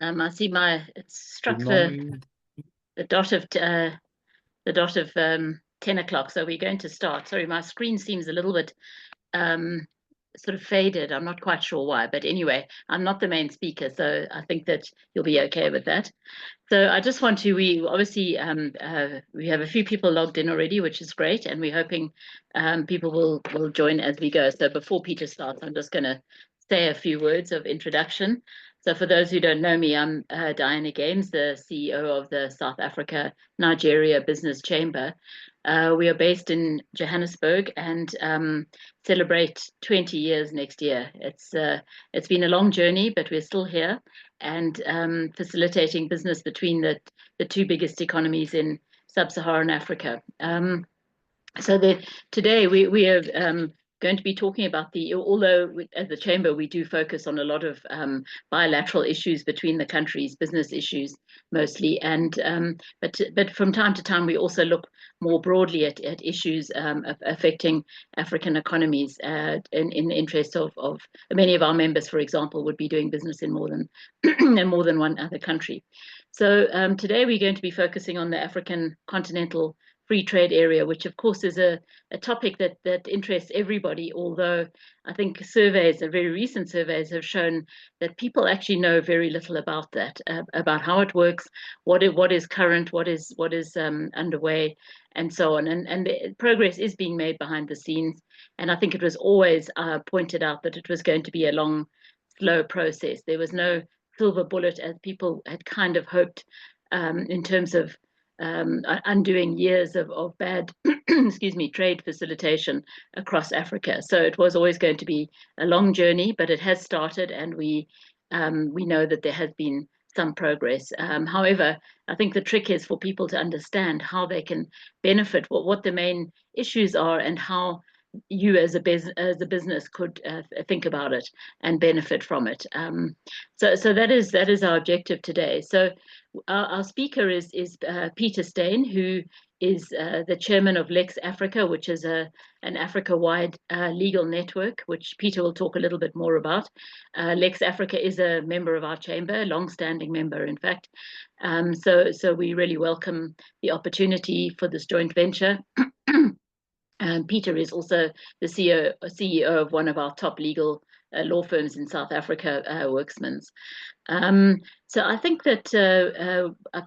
I see it's struck Good morning. the dot of 10 o'clock, so we're going to start. Sorry, my screen seems a little bit sort of faded. I'm not quite sure why, but anyway, I'm not the main speaker, so I think that you'll be okay with that. So I just want to, we obviously, we have a few people logged in already, which is great, and we're hoping people will join as we go. So before Peter starts, I'm just going to say a few words of introduction. So for those who don't know me, I'm Diana Games, the CEO of the South Africa Nigeria Business Chamber. We are based in Johannesburg and celebrate 20 years next year. It's been a long journey, but we're still here and facilitating business between the two biggest economies in sub-Saharan Africa. Today we are going to be talking about although as the Chamber we do focus on a lot of bilateral issues between the countries, business issues mostly, and but from time to time we also look more broadly at issues affecting African economies in the interest of many of our members, for example, would be doing business in more than one other country. So today we're going to be focusing on the African Continental Free Trade Area, which of course is a topic that interests everybody, although I think very recent surveys have shown that people actually know very little about that, about how it works, what is current, what is underway, and so on. And the progress is being made behind the scenes. And I think it was always pointed out that it was going to be a long, slow process. There was no silver bullet as people had kind of hoped in terms of undoing years of bad trade facilitation across Africa. So it was always going to be a long journey, but it has started, and we know that there has been some progress. However, I think the trick is for people to understand how they can benefit, what the main issues are, and how you as a business could think about it and benefit from it. So that is our objective today. So our speaker is Peter Steyn, who is the chairman of Lex Africa, which is an Africa-wide legal network, which Peter will talk a little bit more about. Lex Africa is a member of our chamber, a long-standing member, in fact. So we really welcome the opportunity for this joint venture. Peter is also the CEO of one of our top legal law firms in South Africa, Worksmans. So I think that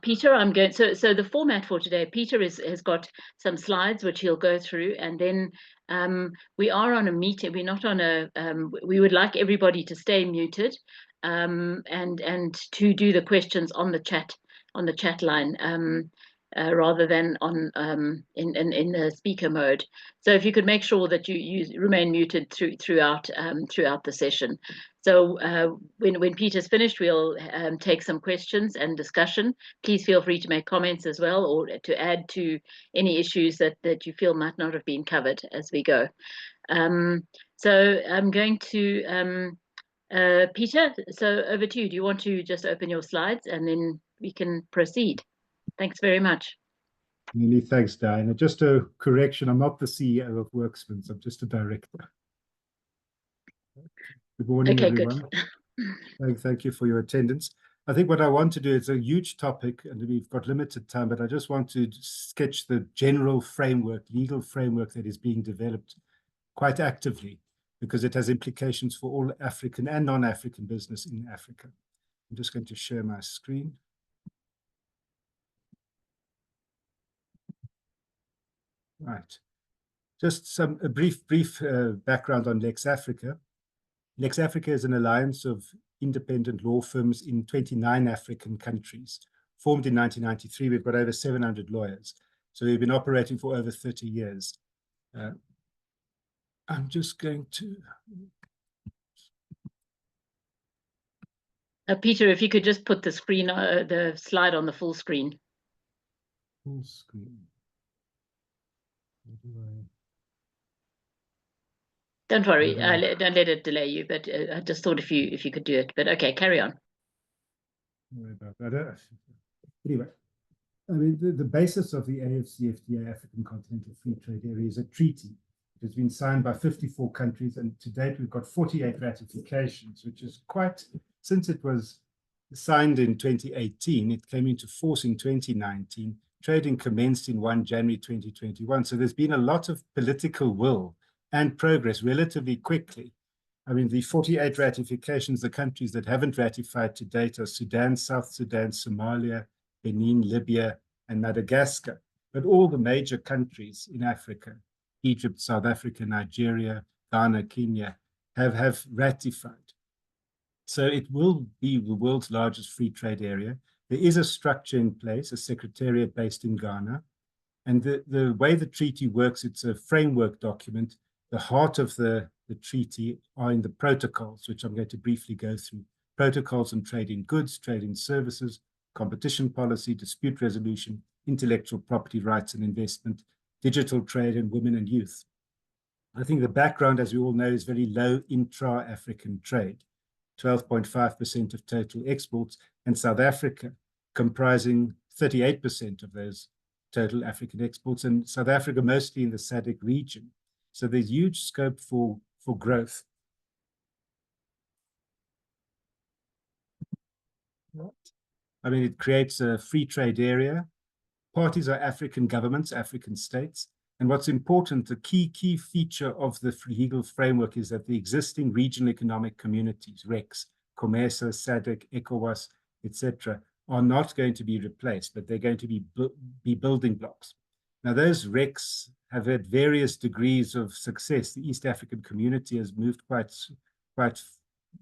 Peter, so the format for today, Peter has got some slides which he'll go through, and then we are on a meeting. We're not on a. We would like everybody to stay muted, and to do the questions on the chat line. Rather than on in the speaker mode. So if you could make sure that you remain muted throughout the session. So when Peter's finished, we'll take some questions and discussion. Please feel free to make comments as well, or to add to any issues that you feel might not have been covered as we go. So I'm going to Peter, so over to you. Do you want to just open your slides and then we can proceed? Thanks very much. Many thanks, Diana. Just a correction, I'm not the CEO of Worksmans, I'm just a director. Good morning, everyone. Good. Thank you for your attendance. I think what I want to do is a huge topic, and we've got limited time, but I just want to sketch the general framework, legal framework that is being developed quite actively, because it has implications for all African and non-African business in Africa. I'm just going to share my screen. Right. Just a brief background on Lex Africa. Lex Africa is an alliance of independent law firms in 29 African countries. Formed in 1993, we've got over 700 lawyers. So we've been operating for over 30 years. I'm just going to... Peter, if you could just put the slide on the full screen. Full screen. Don't worry, don't let it delay you, but I just thought if you could do it. But okay, carry on. Don't worry about that. Anyway, I mean, the basis of the AfCFTA, African Continental Free Trade Area, is a treaty. It has been signed by 54 countries, and to date we've got 48 ratifications, which is quite, since it was signed in 2018. It came into force in 2019. Trading commenced in 1 January 2021. So there's been a lot of political will and progress relatively quickly. I mean, the 48 ratifications, the countries that haven't ratified to date are Sudan, South Sudan, Somalia, Benin, Libya, and Madagascar. But all the major countries in Africa, Egypt, South Africa, Nigeria, Ghana, Kenya, have ratified. So it will be the world's largest free trade area. There is a structure in place, a secretariat based in Ghana. And the way the treaty works, it's a framework document. The heart of the treaty are in the protocols, which I'm going to briefly go through. Protocols on trade in goods, trade in services, competition policy, dispute resolution, intellectual property rights and investment, digital trade, and women and youth. I think the background, as we all know, is very low intra-African trade, 12.5% of total exports, and South Africa comprising 38% of those total African exports, and South Africa mostly in the SADC region. So there's huge scope for growth. I mean, it creates a free trade area. Parties are African governments, African states. And what's important, the key feature of the legal framework is that the existing regional economic communities, RECs, COMESA, SADC, ECOWAS, etc., are not going to be replaced, but they're going to be building blocks. Now, those RECs have had various degrees of success. The East African community has moved quite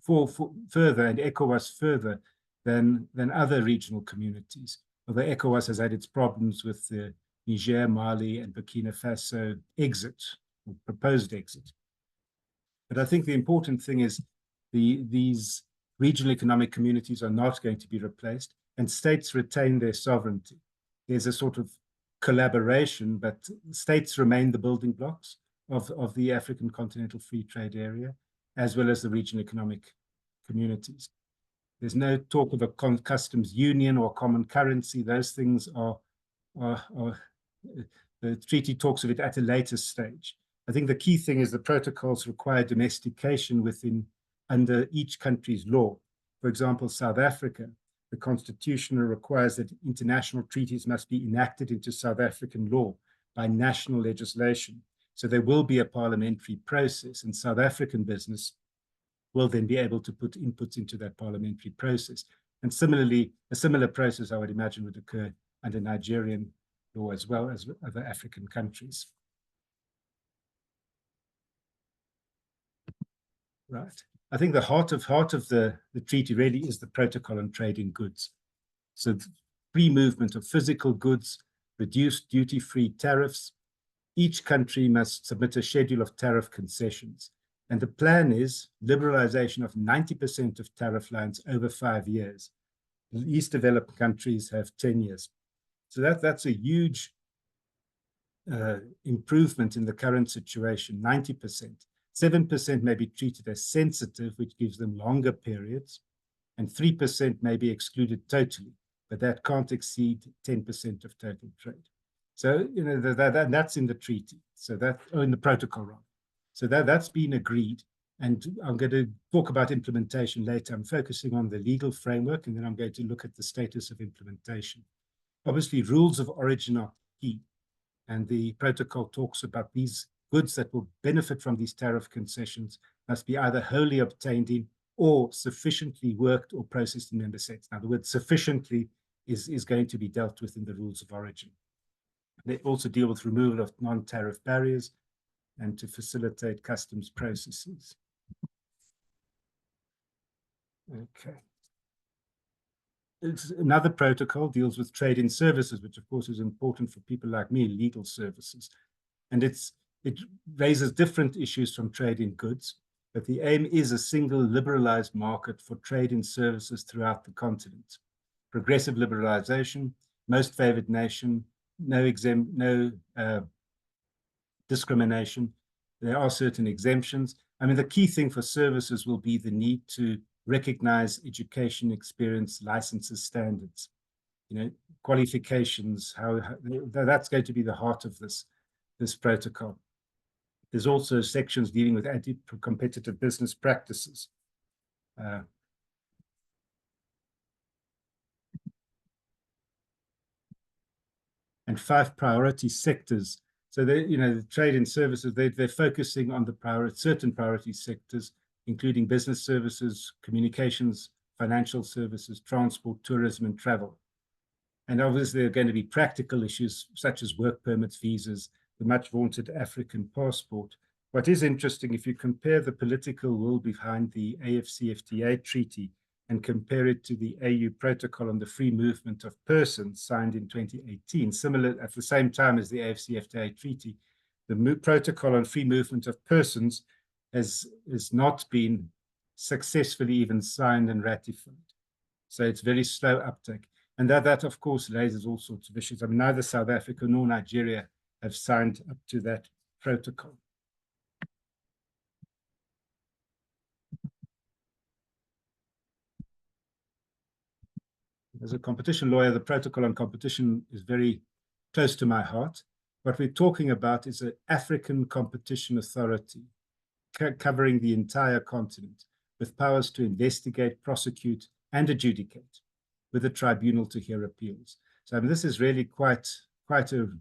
further, and ECOWAS further than other regional communities. Although ECOWAS has had its problems with the Niger, Mali, and Burkina Faso exit, or proposed exit. But I think the important thing is these regional economic communities are not going to be replaced, and states retain their sovereignty. There's a sort of collaboration, but states remain the building blocks of the African Continental Free Trade Area, as well as the regional economic communities. There's no talk of a customs union or common currency. Those things are the treaty talks of it at a later stage. I think the key thing is the protocols require domestication under each country's law. For example, South Africa, the constitution requires that international treaties must be enacted into South African law by national legislation. So there will be a parliamentary process, and South African business will then be able to put inputs into that parliamentary process. And similarly, a similar process, I would imagine, would occur under Nigerian law as well as other African countries. Right. I think the heart of the treaty really is the protocol on trade in goods. So free movement of physical goods, reduced duty-free tariffs. Each country must submit a schedule of tariff concessions. And the plan is liberalization of 90% of tariff lines over 5 years. The least developed countries have 10 years. So that's a huge improvement in the current situation, 90%. 7% may be treated as sensitive, which gives them longer periods, and 3% may be excluded totally, but that can't exceed 10% of total trade. So, you know, that's in the treaty. So in the protocol, rather. So that's been agreed. And I'm going to talk about implementation later. I'm focusing on the legal framework, and then I'm going to look at the status of implementation. Obviously, rules of origin are key. And the protocol talks about these goods that will benefit from these tariff concessions must be either wholly obtained in or sufficiently worked or processed in member states. Now, the word sufficiently is going to be dealt with in the rules of origin. They also deal with removal of non-tariff barriers and to facilitate customs processes. Okay. Another protocol deals with trade in services, which of course is important for people like me, legal services. And it raises different issues from trade in goods, but the aim is a single liberalized market for trade in services throughout the continent. Progressive liberalization, most favored nation, no discrimination. There are certain exemptions. I mean, the key thing for services will be the need to recognize education, experience, licenses, standards, you know, qualifications, that's going to be the heart of this protocol. There's also sections dealing with anti-competitive business practices. and 5 priority sectors. So the trade and services, they're focusing on certain priority sectors, including business services, communications, financial services, transport, tourism, and travel. And obviously, there are going to be practical issues such as work permits, visas, the much vaunted African passport. What is interesting, if you compare the political will behind the AfCFTA treaty and compare it to the AU Protocol on the Free Movement of Persons signed in 2018, similar at the same time as the AfCFTA treaty, the Protocol on Free Movement of Persons has not been successfully even signed and ratified. So it's very slow uptake. And that, of course, raises all sorts of issues. I mean, neither South Africa nor Nigeria have signed up to that protocol. As a competition lawyer, the protocol on competition is very close to my heart. What we're talking about is an African competition authority covering the entire continent with powers to investigate, prosecute, and adjudicate, with a tribunal to hear appeals. So I mean, this is really quite an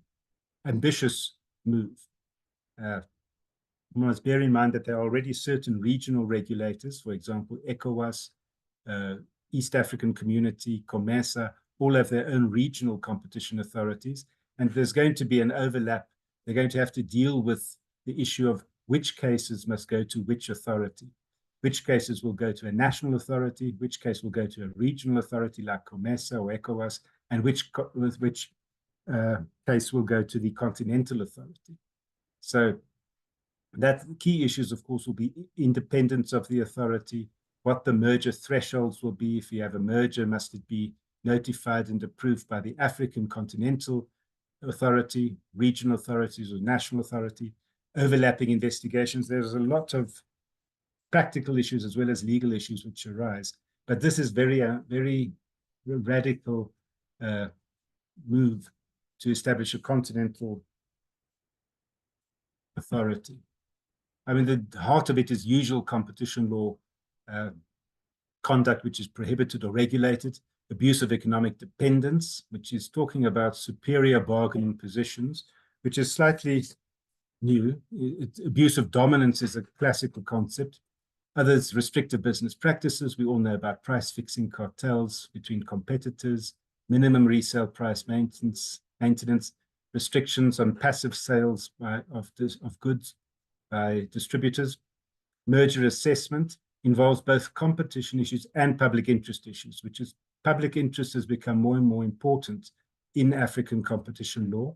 ambitious move. We must bear in mind that there are already certain regional regulators, for example, ECOWAS, East African Community, COMESA, all have their own regional competition authorities. And there's going to be an overlap. They're going to have to deal with the issue of which cases must go to which authority. Which cases will go to a national authority, which case will go to a regional authority like COMESA or ECOWAS, and which case will go to the Continental Authority. So that key issues, of course, will be independence of the authority, what the merger thresholds will be. If you have a merger, must it be notified and approved by the African Continental Authority, regional authorities, or national authority, overlapping investigations. There's a lot of practical issues as well as legal issues which arise. But this is very radical move to establish a continental authority. I mean, the heart of it is usual competition law, conduct which is prohibited or regulated, abuse of economic dependence, which is talking about superior bargaining positions, which is slightly new. Abuse of dominance is a classical concept. Others, restrictive business practices. We all know about price fixing cartels between competitors, minimum resale price maintenance, restrictions on passive sales of goods by distributors. Merger assessment involves both competition issues and public interest issues, which is public interest has become more and more important in African competition law.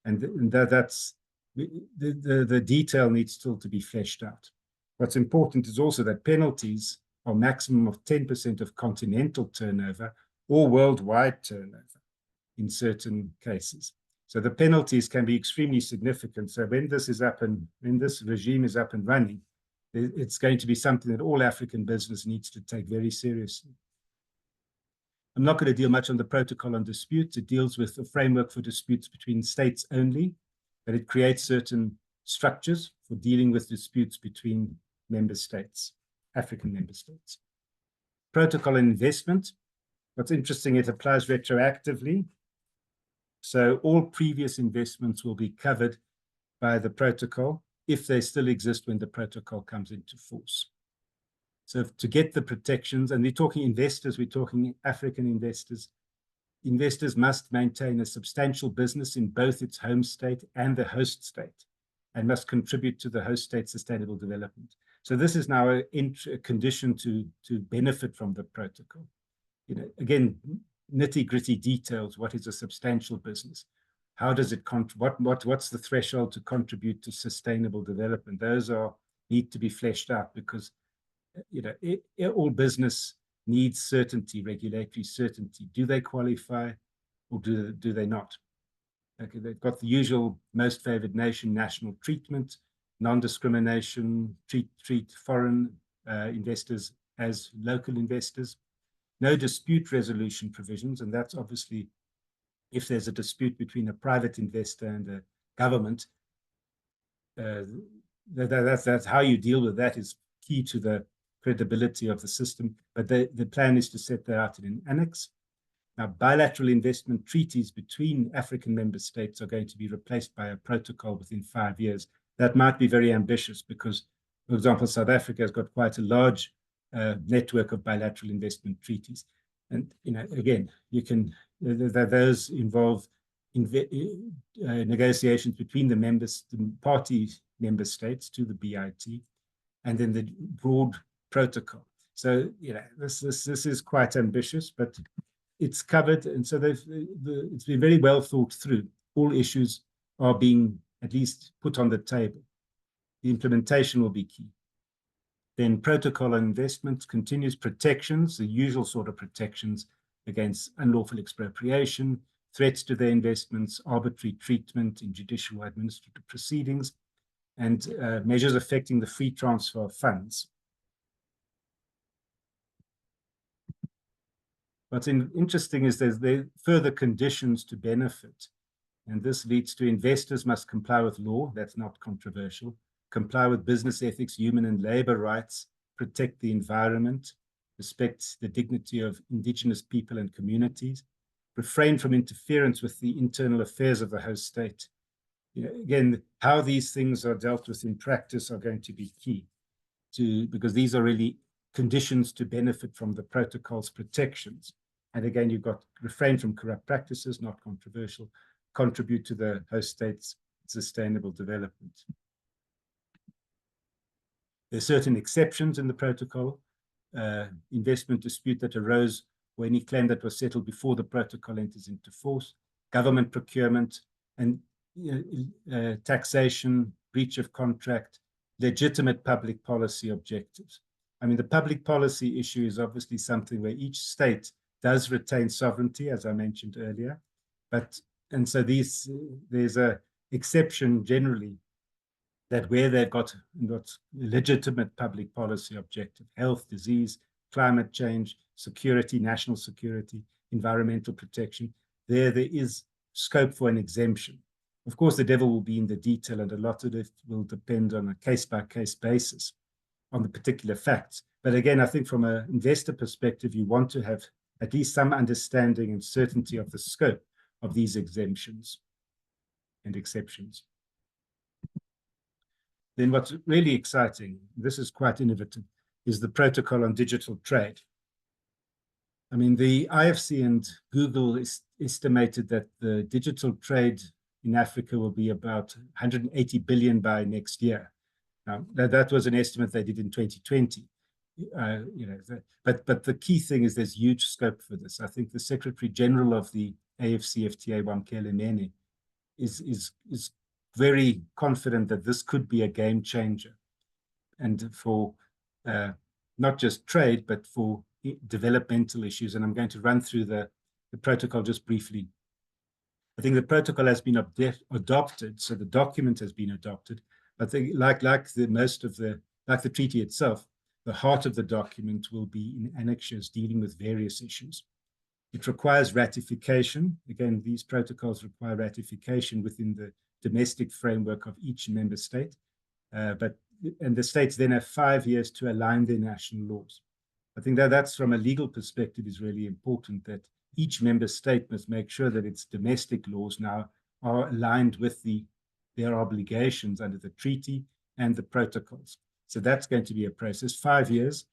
And that's the detail needs still to be fleshed out. What's important is also that penalties are maximum of 10% of continental turnover or worldwide turnover in certain cases. So the penalties can be extremely significant. So when this is up and when this regime is up and running, it's going to be something that all African business needs to take very seriously. I'm not going to deal much on the protocol on disputes. It deals with a framework for disputes between states only, but it creates certain structures for dealing with disputes between member states, African member states. Protocol on investment. What's interesting, it applies retroactively. So all previous investments will be covered by the protocol if they still exist when the protocol comes into force. So to get the protections, and we're talking investors, we're talking African investors, investors must maintain a substantial business in both its home state and the host state, and must contribute to the host state's sustainable development. So this is now a condition to benefit from the protocol. You know, again, nitty-gritty details. What is a substantial business? How does it what's the threshold to contribute to sustainable development? Those need to be fleshed out, because you know, all business needs certainty, regulatory certainty. Do they qualify or do they not? Okay, they've got the usual most favored nation national treatment, non-discrimination, treat foreign investors as local investors. No dispute resolution provisions, and that's obviously if there's a dispute between a private investor and a government, that's how you deal with that is key to the credibility of the system. But the plan is to set that out in an annex. Now, bilateral investment treaties between African member states are going to be replaced by a protocol within 5 years. That might be very ambitious because, for example, South Africa has got quite a large network of bilateral investment treaties. And, again, those involve negotiations between the party member states to the BIT, and then the broad protocol. So, this is quite ambitious, but it's covered, and so it's been very well thought through. All issues are being at least put on the table. The implementation will be key. Then protocol on investments continues protections, the usual sort of protections against unlawful expropriation, threats to their investments, arbitrary treatment in judicial administrative proceedings, and measures affecting the free transfer of funds. What's interesting is there are further conditions to benefit, and this leads to investors must comply with law, that's not controversial, comply with business ethics, human and labor rights, protect the environment, respect the dignity of indigenous people and communities, refrain from interference with the internal affairs of the host state. Again, how these things are dealt with in practice are going to be key, because these are really conditions to benefit from the protocol's protections. And again, you've got refrain from corrupt practices, not controversial, contribute to the host state's sustainable development. There are certain exceptions in the protocol. Investment dispute that arose or any claim that was settled before the protocol enters into force, government procurement, and taxation, breach of contract, legitimate public policy objectives. I mean, the public policy issue is obviously something where each state does retain sovereignty, as I mentioned earlier, and so there's a exception generally that where they've got legitimate public policy objective, health, disease, climate change, security, national security, environmental protection, there is scope for an exemption. Of course, the devil will be in the detail, and a lot of it will depend on a case-by-case basis on the particular facts. But again, I think from an investor perspective, you want to have at least some understanding and certainty of the scope of these exemptions and exceptions. Then what's really exciting, this is quite innovative, is the protocol on digital trade. I mean, the IFC and Google estimated that the digital trade in Africa will be about 180 billion by next year. Now, that was an estimate they did in 2020. But the key thing is there's huge scope for this. I think the Secretary General of the AfCFTA, Wamkele Mene, is very confident that this could be a game changer, and for not just trade, but for developmental issues. And I'm going to run through the protocol just briefly. I think the protocol has been adopted, so the document has been adopted. I think like the treaty itself, the heart of the document will be in annexures dealing with various issues. It requires ratification. Again, these protocols require ratification within the domestic framework of each member state, and the states then have 5 years to align their national laws. I think that's from a legal perspective is really important, that each member state must make sure that its domestic laws now are aligned with their obligations under the treaty and the protocols. So that's going to be a process, 5 years.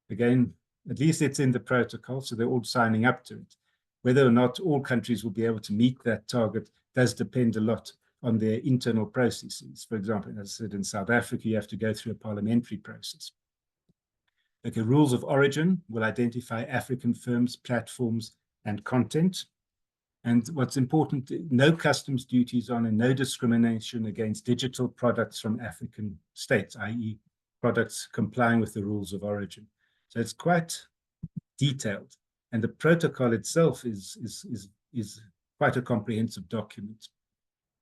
Again, at least it's in the protocol, so they're all signing up to it. Whether or not all countries will be able to meet that target does depend a lot on their internal processes. For example, as I said, in South Africa, you have to go through a parliamentary process. Okay, rules of origin will identify African firms, platforms, and content. And what's important, no customs duties on and no discrimination against digital products from African states, i.e. products complying with the rules of origin. So it's quite detailed. And the protocol itself is quite a comprehensive document.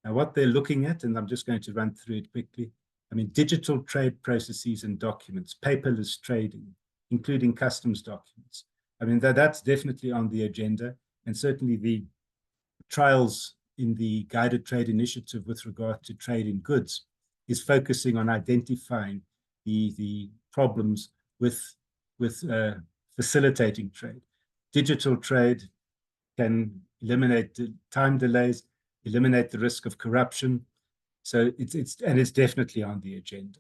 Now, what they're looking at, and I'm just going to run through it quickly, I mean, digital trade processes and documents, paperless trading, including customs documents. I mean, that's definitely on the agenda, and certainly the trials in the guided trade initiative with regard to trade in goods is focusing on identifying the problems with facilitating trade. Digital trade, can eliminate the time delays, eliminate the risk of corruption. So it's definitely on the agenda.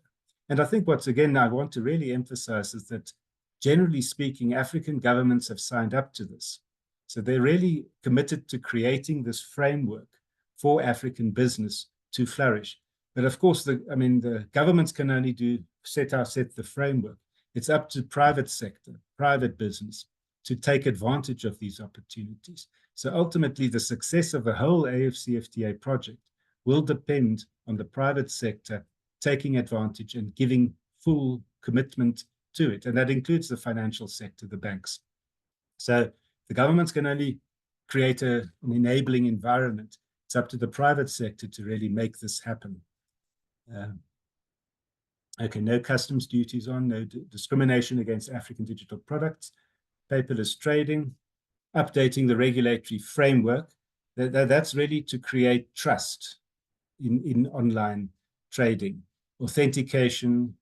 And I think what's, again, I want to really emphasize is that, generally speaking, African governments have signed up to this. So they're really committed to creating this framework for African business to flourish. But of course, the governments can only set the framework. It's up to private sector, private business, to take advantage of these opportunities. So ultimately, the success of the whole AfCFTA project will depend on the private sector taking advantage and giving full commitment to it. And that includes the financial sector, the banks. So the governments can only create an enabling environment. It's up to the private sector to really make this happen. Okay, no customs duties on, no discrimination against African digital products, paperless trading, updating the regulatory framework. That's really to create trust in online trading, authentication,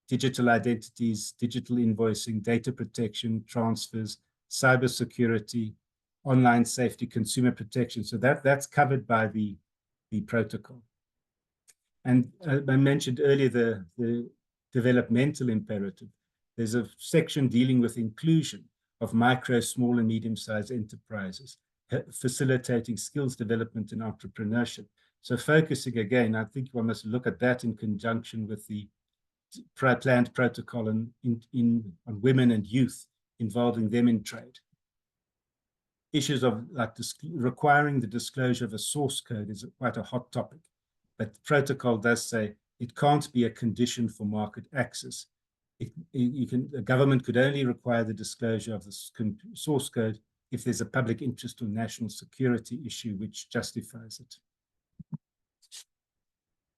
digital identities, digital invoicing, data protection, transfers, cybersecurity, online safety, consumer protection. So that's covered by the protocol. And I mentioned earlier the developmental imperative. There's a section dealing with inclusion of micro, small, and medium-sized enterprises, facilitating skills development and entrepreneurship. So focusing, again, I think one must look at that in conjunction with the planned protocol on women and youth, involving them in trade. Issues of like requiring the disclosure of a source code is quite a hot topic, but the protocol does say it can't be a condition for market access. A government could only require the disclosure of the source code if there's a public interest or national security issue which justifies it.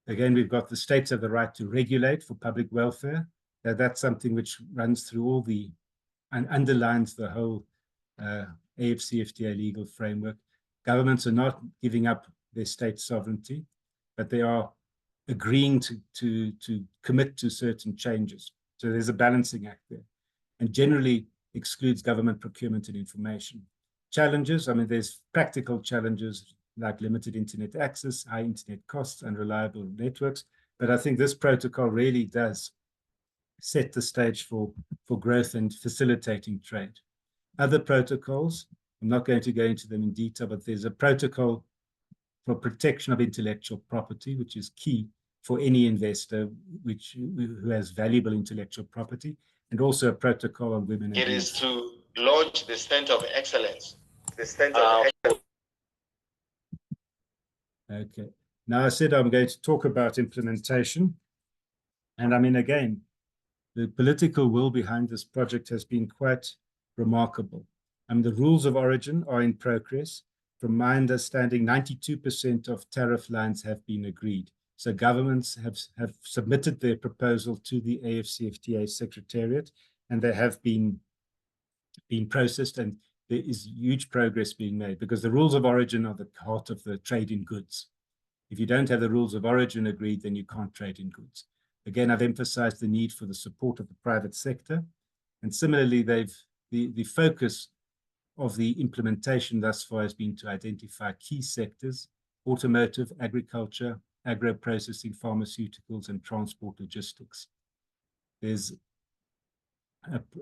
Again, we've got the states have the right to regulate for public welfare. That's something which runs through and underlines the whole AfCFTA legal framework. Governments are not giving up their state sovereignty, but they are agreeing to commit to certain changes. So there's a balancing act there, and generally excludes government procurement and information. Challenges, there's practical challenges like limited internet access, high internet costs, unreliable networks. But I think this protocol really does set the stage for growth and facilitating trade. Other protocols, I'm not going to go into them in detail, but there's a protocol for protection of intellectual property, which is key for any investor who has valuable intellectual property, and also a protocol on women and youth. It is to launch the Center of Excellence. The Center of Excellence. Okay. Now I said I'm going to talk about implementation. And again, the political will behind this project has been quite remarkable. The rules of origin are in progress. From my understanding, 92% of tariff lines have been agreed. So governments have submitted their proposal to the AfCFTA Secretariat, and they have been processed, and there is huge progress being made because the rules of origin are the heart of the trade in goods. If you don't have the rules of origin agreed, then you can't trade in goods. Again, I've emphasized the need for the support of the private sector. And similarly, the focus of the implementation thus far has been to identify key sectors: automotive, agriculture, agro-processing, pharmaceuticals, and transport logistics. There's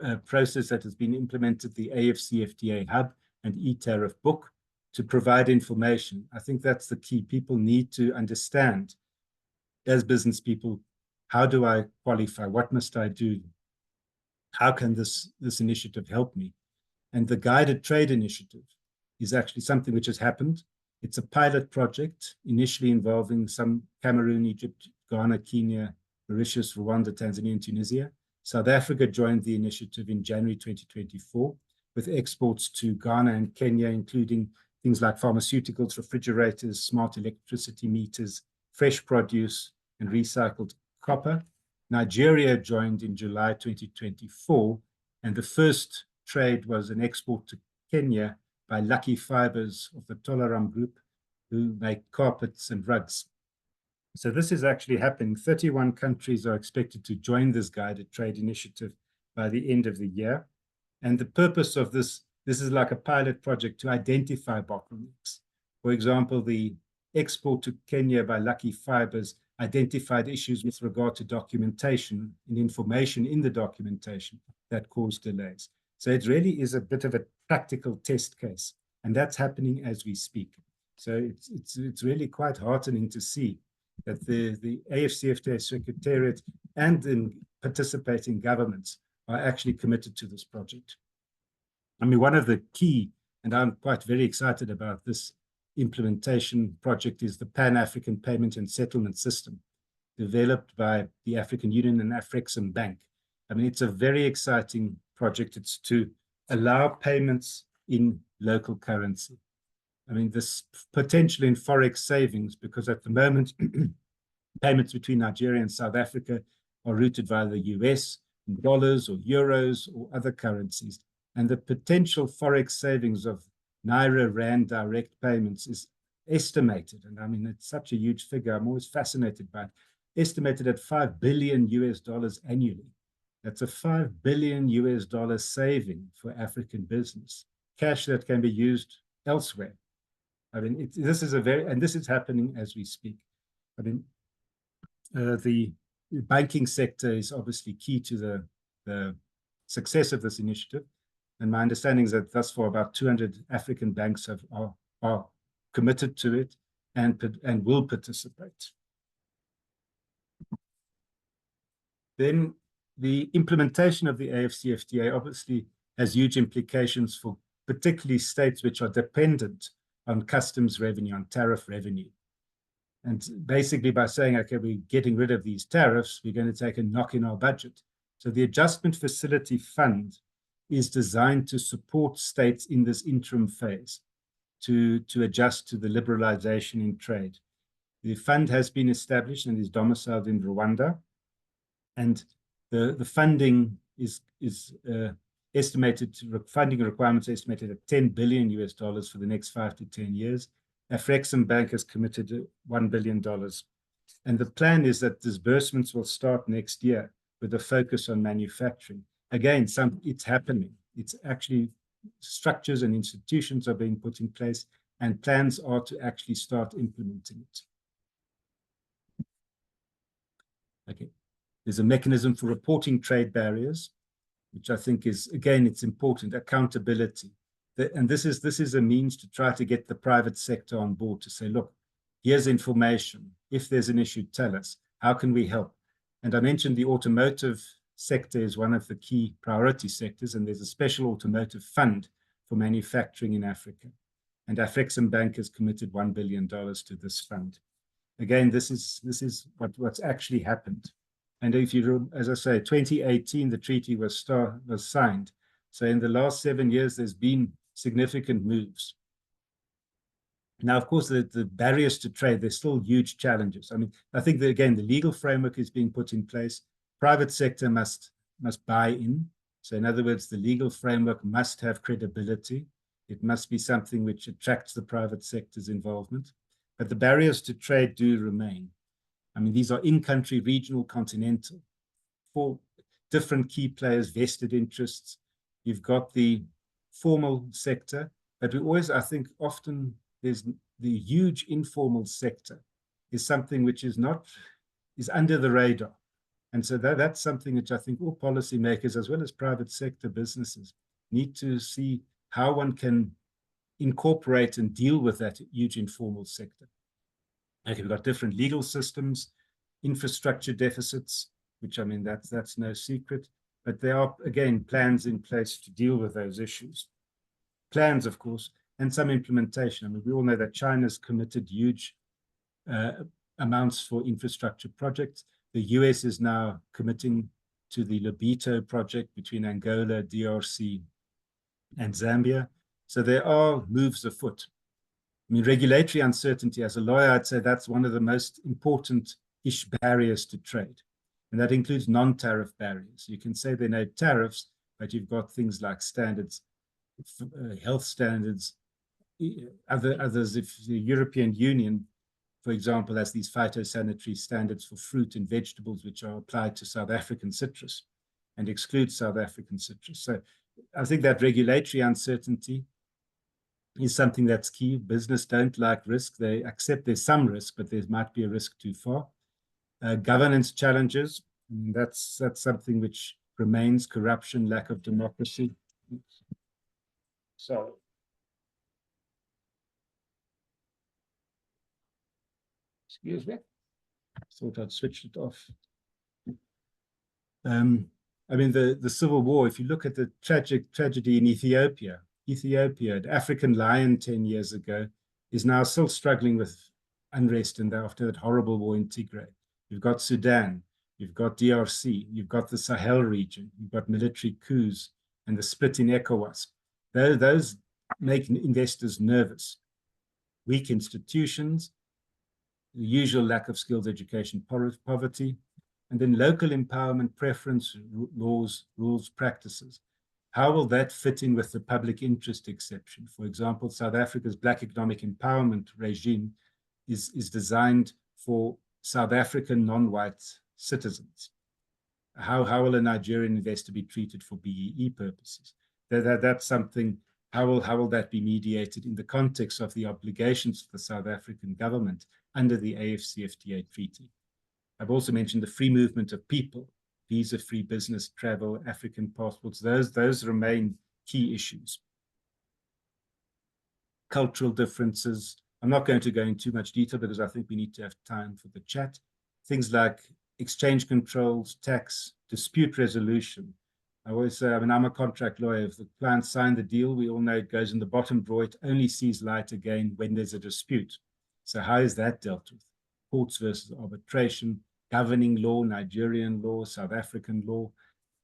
a process that has been implemented, the AfCFTA Hub and e-tariff book, to provide information. I think that's the key. People need to understand, as business people, how do I qualify? What must I do? How can this initiative help me? And the guided trade initiative is actually something which has happened. It's a pilot project, initially involving some Cameroon, Egypt, Ghana, Kenya, Mauritius, Rwanda, Tanzania, and Tunisia. South Africa joined the initiative in January 2024, with exports to Ghana and Kenya, including things like pharmaceuticals, refrigerators, smart electricity meters, fresh produce, and recycled copper. Nigeria joined in July 2024, and the first trade was an export to Kenya by Lucky Fibers of the Tolaram Group, who make carpets and rugs. So this is actually happening. 31 countries are expected to join this guided trade initiative by the end of the year. And the purpose of this this is like a pilot project to identify bottlenecks. For example, the export to Kenya by Lucky Fibers identified issues with regard to documentation and information in the documentation that caused delays. So it really is a bit of a practical test case, and that's happening as we speak. So it's really quite heartening to see that the AfCFTA Secretariat and the participating governments are actually committed to this project. I mean, one of the key, and I'm quite very excited about this implementation project, is the Pan-African Payment and Settlement System developed by the African Union and AfCFTA. I mean, it's a very exciting project. It's to allow payments in local currency. I mean, this potential in forex savings, because at the moment, payments between Nigeria and South Africa are routed via the US in dollars or euros or other currencies. And the potential forex savings of Naira Rand direct payments is estimated. And I mean, it's such a huge figure. I'm always fascinated by it. Estimated at $5 billion annually. That's a $5 billion saving for African business. Cash that can be used elsewhere. I mean, this is happening as we speak. I mean, the banking sector is obviously key to the success of this initiative. And my understanding is that thus far about 200 African banks are committed to it and will participate. Then the implementation of the AfCFTA obviously has huge implications for particularly states which are dependent on customs revenue, on tariff revenue. And basically by saying, okay, we're getting rid of these tariffs, we're going to take a knock in our budget. So the Adjustment Facility Fund is designed to support states in this interim phase to adjust to the liberalization in trade. The fund has been established and is domiciled in Rwanda. And the funding is estimated to, funding requirements are estimated at $10 billion for the next 5 to 10 years. AfCFTA has committed $1 billion. And the plan is that disbursements will start next year with a focus on manufacturing. Again, it's happening. It's actually structures and institutions are being put in place, and plans are to actually start implementing it. Okay. There's a mechanism for reporting trade barriers, which I think is, again, it's important, accountability. And this is a means to try to get the private sector on board to say, look, here's information. If there's an issue, tell us. How can we help? And I mentioned the automotive sector is one of the key priority sectors, and there's a special automotive fund for manufacturing in Africa. And AfCFTA has committed $1 billion to this fund. Again, this is what's actually happened. And if you, as I say, 2018, the treaty was signed. So in the last 7 years, there's been significant moves. Now, of course, the barriers to trade, there's still huge challenges. I mean, I think that, again, the legal framework is being put in place. Private sector must buy in. So in other words, the legal framework must have credibility. It must be something which attracts the private sector's involvement. But the barriers to trade do remain. I mean, these are in-country, regional, continental, for different key players, vested interests. You've got the formal sector, but we always, I think, often there's the huge informal sector is something which is under the radar. And so that's something which I think all policymakers, as well as private sector businesses, need to see how one can incorporate and deal with that huge informal sector. Okay, we've got different legal systems, infrastructure deficits, which, I mean, that's no secret. But there are, again, plans in place to deal with those issues. Plans, of course, and some implementation. I mean, we all know that China's committed huge amounts for infrastructure projects. The US is now committing to the Lobito project between Angola, DRC, and Zambia. So there are moves afoot. I mean, regulatory uncertainty, as a lawyer, I'd say that's one of the most important barriers to trade. And that includes non-tariff barriers. You can say there are no tariffs, but you've got things like standards, health standards, others. If the European Union, for example, has these phytosanitary standards for fruit and vegetables, which are applied to South African citrus and exclude South African citrus. So I think that regulatory uncertainty is something that's key. Business don't like risk. They accept there's some risk, but there might be a risk too far. Governance challenges, that's something which remains: corruption, lack of democracy. So, excuse me, thought I'd switched it off. I mean, the civil war, if you look at the tragedy in Ethiopia, the African lion 10 years ago is now still struggling with unrest, and after that horrible war in Tigray. You've got Sudan, you've got DRC, you've got the Sahel region, you've got military coups and the split in ECOWAS. Those make investors nervous. Weak institutions, the usual lack of skills, education, poverty, and then local empowerment, preference, laws, rules, practices. How will that fit in with the public interest exception? For example, South Africa's Black Economic Empowerment regime is designed for South African non-white citizens. How will a Nigerian investor be treated for BEE purposes? That's something. How will that be mediated in the context of the obligations of the South African government under the AfCFTA treaty? I've also mentioned the free movement of people, visa-free business travel, African passports. Those remain key issues. Cultural differences. I'm not going to go into too much detail because I think we need to have time for the chat. Things like exchange controls, tax, dispute resolution. I always say, I mean, I'm a contract lawyer. If the client signed the deal, we all know it goes in the bottom drawer. It only sees light again when there's a dispute. So how is that dealt with? Courts versus arbitration, governing law, Nigerian law, South African law,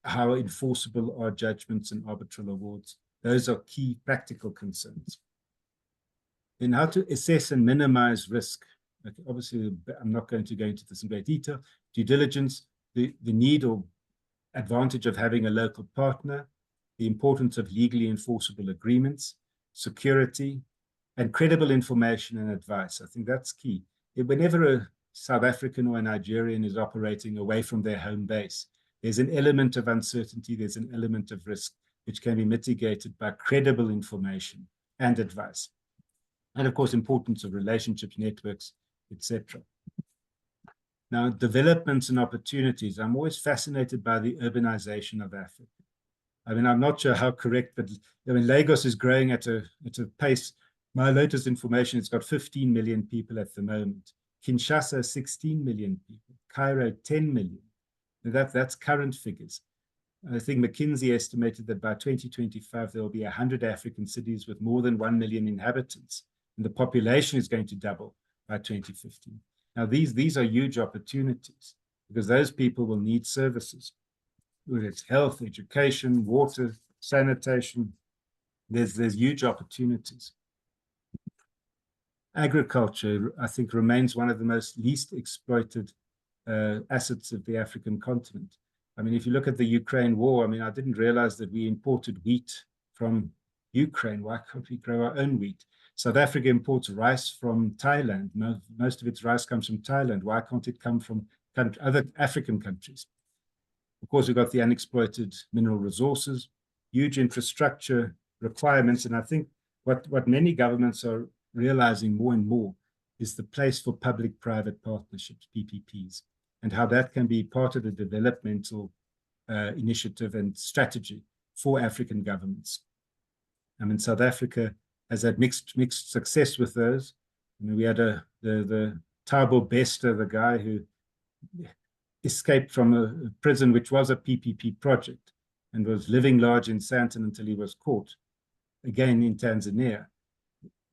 how enforceable are judgments and arbitral awards? Those are key practical concerns. Then how to assess and minimize risk. Okay, obviously, I'm not going to go into this in great detail. Due diligence, the need or advantage of having a local partner, the importance of legally enforceable agreements, security, and credible information and advice. I think that's key. Whenever a South African or a Nigerian is operating away from their home base, there's an element of uncertainty, there's an element of risk, which can be mitigated by credible information and advice. And of course, importance of relationships, networks, etc. Now, developments and opportunities. I'm always fascinated by the urbanization of Africa. I mean, I'm not sure how correct, but I mean, Lagos is growing at a pace. My latest information, it's got 15 million people at the moment. Kinshasa, 16 million people. Cairo, 10 million. That's current figures. I think McKinsey estimated that by 2025, there will be 100 African cities with more than 1 million inhabitants. And the population is going to double by 2050. Now, these are huge opportunities because those people will need services, whether it's health, education, water, sanitation. There's huge opportunities. Agriculture, I think, remains one of the most least exploited assets of the African continent. I mean, if you look at the Ukraine war, I mean, I didn't realize that we imported wheat from Ukraine. Why can't we grow our own wheat? South Africa imports rice from Thailand. Most of its rice comes from Thailand. Why can't it come from other African countries? Of course, we've got the unexploited mineral resources, huge infrastructure requirements. And I think what many governments are realizing more and more is the place for public-private partnerships, PPPs, and how that can be part of the developmental initiative and strategy for African governments. I mean, South Africa has had mixed success with those. I mean, we had the Thabo Bester, the guy who escaped from a prison, which was a PPP project, and was living large in Sandton until he was caught, again in Tanzania.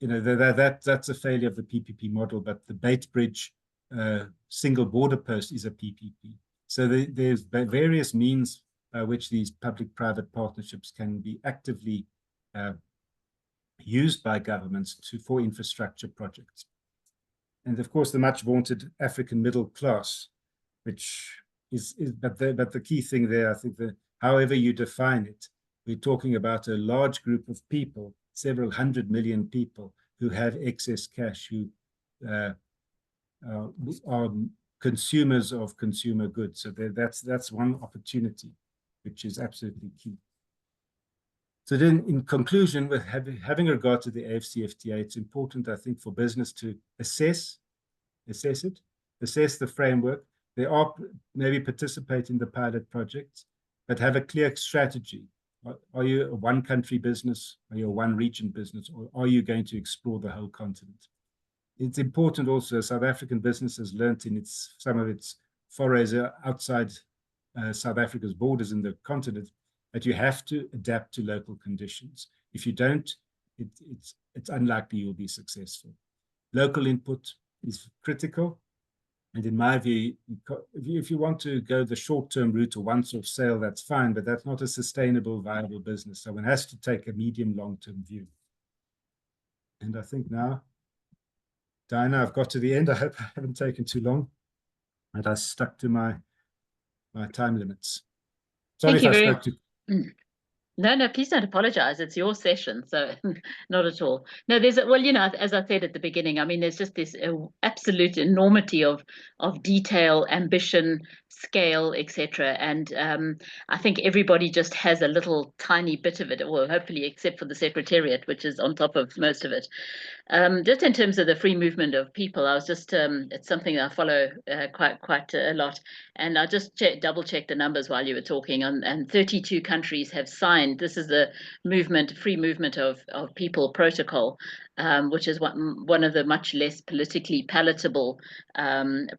You know, that's a failure of the PPP model, but the Beitbridge single border post is a PPP. So there's various means by which these public-private partnerships can be actively used by governments for infrastructure projects. And of course, the much vaunted African middle class, which but the key thing there, I think that however you define it, we're talking about a large group of people, several 100 million people who have excess cash, who are consumers of consumer goods. So that's one opportunity, which is absolutely key. So then, in conclusion, with having regard to the AfCFTA, it's important, I think, for business to assess it, assess the framework. They are maybe participate in the pilot projects, but have a clear strategy. Are you a one-country business? Are you a one-region business? Or are you going to explore the whole continent? It's important also, South African business has learned in some of its forays outside South Africa's borders in the continent, that you have to adapt to local conditions. If you don't, it's unlikely you'll be successful. Local input is critical. And in my view, if you want to go the short-term route or once-off sale, that's fine, but that's not a sustainable, viable business. So one has to take a medium, long-term view. And I think now, Diana, I've got to the end. I hope I haven't taken too long, and I stuck to my time limits. Sorry if I spoke too. No, please don't apologize. It's your session, so not at all. No, well, as I said at the beginning, I mean, there's just this absolute enormity of detail, ambition, scale, etc. And I think everybody just has a little tiny bit of it, well, hopefully, except for the Secretariat, which is on top of most of it. Just in terms of the free movement of people, I was just it's something I follow quite a lot, and I just double checked the numbers while you were talking, and 32 countries have signed. This is the free movement of people protocol, which is one of the much less politically palatable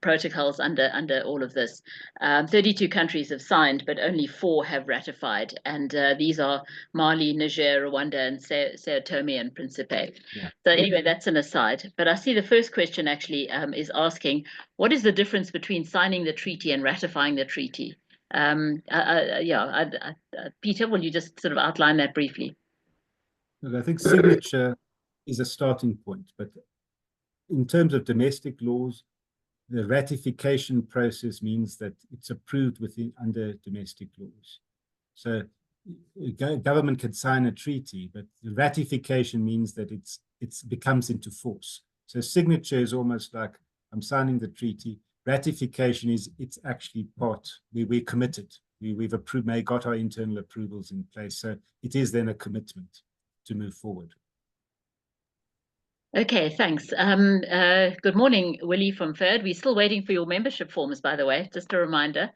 protocols under all of this. 32 countries have signed, but only 4 have ratified, and these are Mali, Niger, Rwanda, and Sao Tome and Principe. Yeah. So anyway, that's an aside. But I see the first question actually is asking, what is the difference between signing the treaty and ratifying the treaty? Peter, will you just sort of outline that briefly? I think signature is a starting point, but in terms of domestic laws, the ratification process means that it's approved under domestic laws. So government can sign a treaty, but the ratification means that it becomes into force. So signature is almost like I'm signing the treaty. Ratification is it's actually part. We're committed. We've approved, got our internal approvals in place. So it is then a commitment to move forward. Okay, thanks. Good morning, Willie from FIRD. We're still waiting for your membership forms, by the way, just a reminder.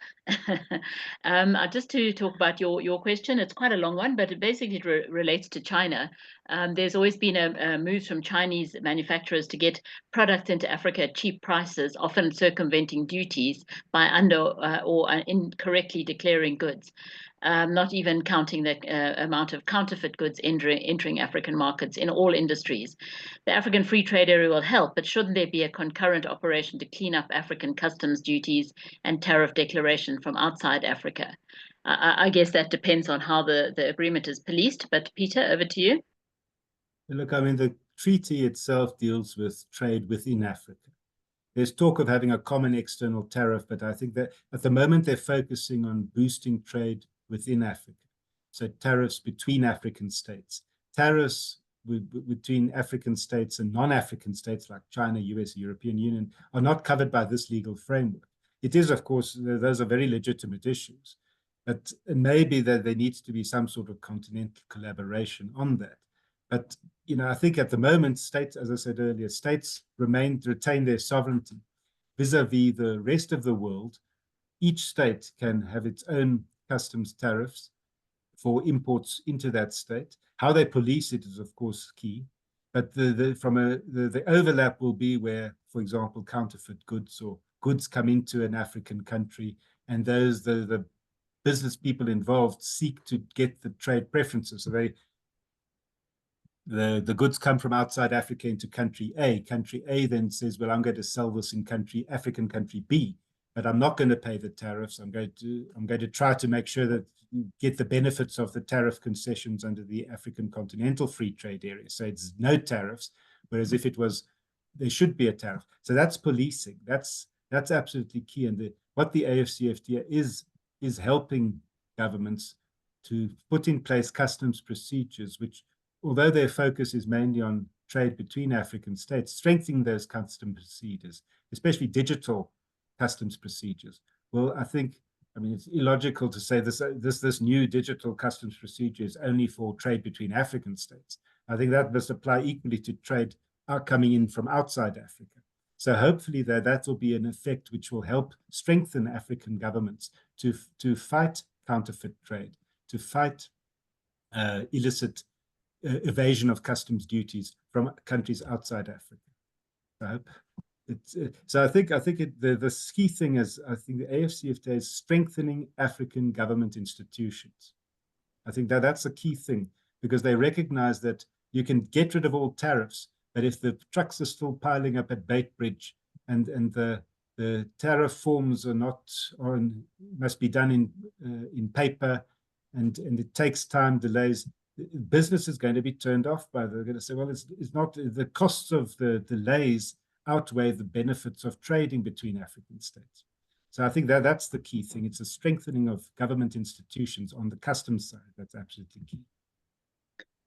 Just to talk about your question, it's quite a long one, but it basically relates to China. There's always been a move from Chinese manufacturers to get products into Africa at cheap prices, often circumventing duties by or incorrectly declaring goods. Not even counting the amount of counterfeit goods entering African markets in all industries. The African Free Trade Area will help, but shouldn't there be a concurrent operation to clean up African customs duties and tariff declaration from outside Africa? I guess that depends on how the agreement is policed, but Peter, over to you. Look, I mean, the treaty itself deals with trade within Africa. There's talk of having a common external tariff, but I think that at the moment they're focusing on boosting trade within Africa. So tariffs between African states. Tariffs between African states and non-African states like China, US, European Union are not covered by this legal framework. It is, of course, those are very legitimate issues, but maybe that there needs to be some sort of continental collaboration on that. But, I think at the moment, states, as I said earlier, states retain their sovereignty vis-a-vis the rest of the world. Each state can have its own customs tariffs for imports into that state. How they police it is, of course, key. But the overlap will be where, for example, counterfeit goods or goods come into an African country, and the business people involved seek to get the trade preferences. So the goods come from outside Africa into country A. Country A then says, well, I'm going to sell this in African country B, but I'm not going to pay the tariffs. I'm going to try to make sure that you get the benefits of the tariff concessions under the African Continental Free Trade Area. So it's no tariffs, whereas if it was, there should be a tariff. So that's policing. That's absolutely key. And what the AfCFTA is helping governments to put in place customs procedures, which, although their focus is mainly on trade between African states, strengthening those customs procedures, especially digital customs procedures, will, I think, I mean, it's illogical to say this new digital customs procedure is only for trade between African states. I think that must apply equally to trade coming in from outside Africa. So hopefully that will be an effect which will help strengthen African governments to fight counterfeit trade, to fight illicit evasion of customs duties from countries outside Africa. I hope so. I think the key thing is, I think the AfCFTA is strengthening African government institutions. I think that's a key thing, because they recognize that you can get rid of all tariffs, but if the trucks are still piling up at Beitbridge and the tariff forms are not, or must be done in paper, and it takes time, delays, business is going to be turned off they're going to say, well, it's not, the costs of the delays outweigh the benefits of trading between African states. So I think that's the key thing. It's a strengthening of government institutions on the customs side. That's absolutely key.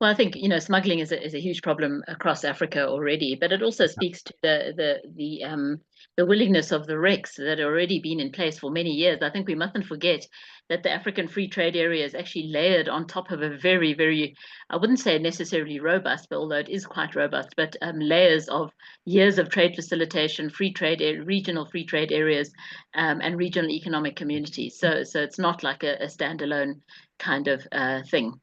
Well, I think, smuggling is a huge problem across Africa already, but it also speaks to the willingness of the RECs that have already been in place for many years. I think we mustn't forget that the African Free Trade Area is actually layered on top of a very, very, I wouldn't say necessarily robust, but although it is quite robust, but layers of years of trade facilitation, regional free trade areas, and regional economic communities. So it's not like a standalone kind of thing.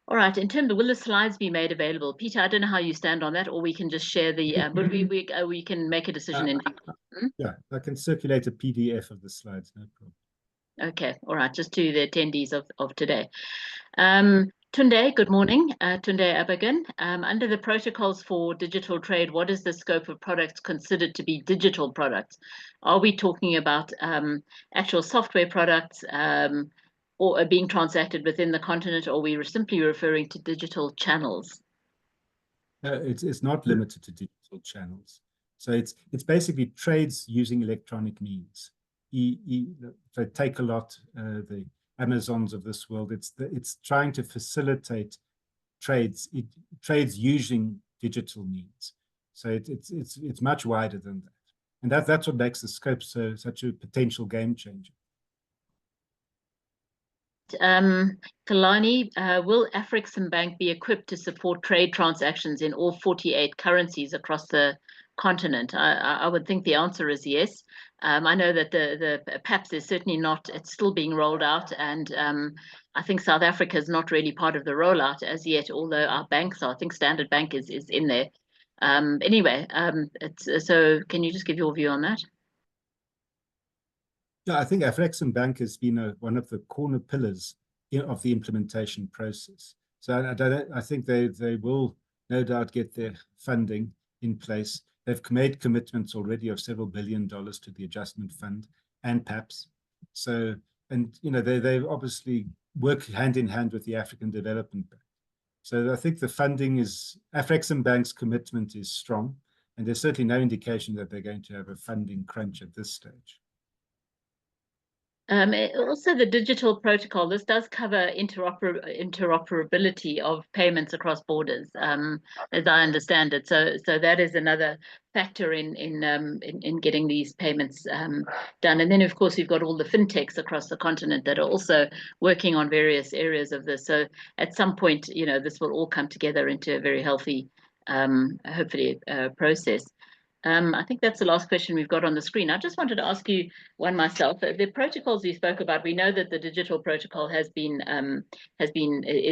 All right. In terms of, will the slides be made available? Peter, I don't know how you stand on that, or we can just share the, but we can make a decision in. Yeah, I can circulate a PDF of the slides, no problem. Okay. All right. Just to the attendees of today. Tunde, good morning. Tunde Abagan. Under the protocols for digital trade, what is the scope of products considered to be digital products? Are we talking about actual software products, or are being transacted within the continent, or we were simply referring to digital channels? It's not limited to digital channels. So it's basically trades using electronic means. So take a lot, the Amazons of this world. It's trying to facilitate trades using digital means. So it's much wider than that, and that's what makes the scope such a potential game changer. Kalani, will AfCFTA be equipped to support trade transactions in all 48 currencies across the continent? I would think the answer is yes. I know that the PAPS is certainly not, it's still being rolled out, and I think South Africa is not really part of the rollout as yet, although our banks are. I think Standard Bank is in there. Anyway, so can you just give your view on that? Yeah, I think AfCFTA has been one of the corner pillars of the implementation process. So I think they will no doubt get their funding in place. They've made commitments already of several $billion to the Adjustment Fund and PAPS. So, and they obviously work hand in hand with the African Development Bank. So I think the funding is, AfCFTA's commitment is strong, and there's certainly no indication that they're going to have a funding crunch at this stage. Also, the digital protocol, this does cover interoperability of payments across borders, as I understand it. So that is another factor in getting these payments done. And then, of course, we've got all the fintechs across the continent that are also working on various areas of this. So at some point, this will all come together into a very healthy, hopefully, process. I think that's the last question we've got on the screen. I just wanted to ask you one myself. The protocols you spoke about, we know that the digital protocol is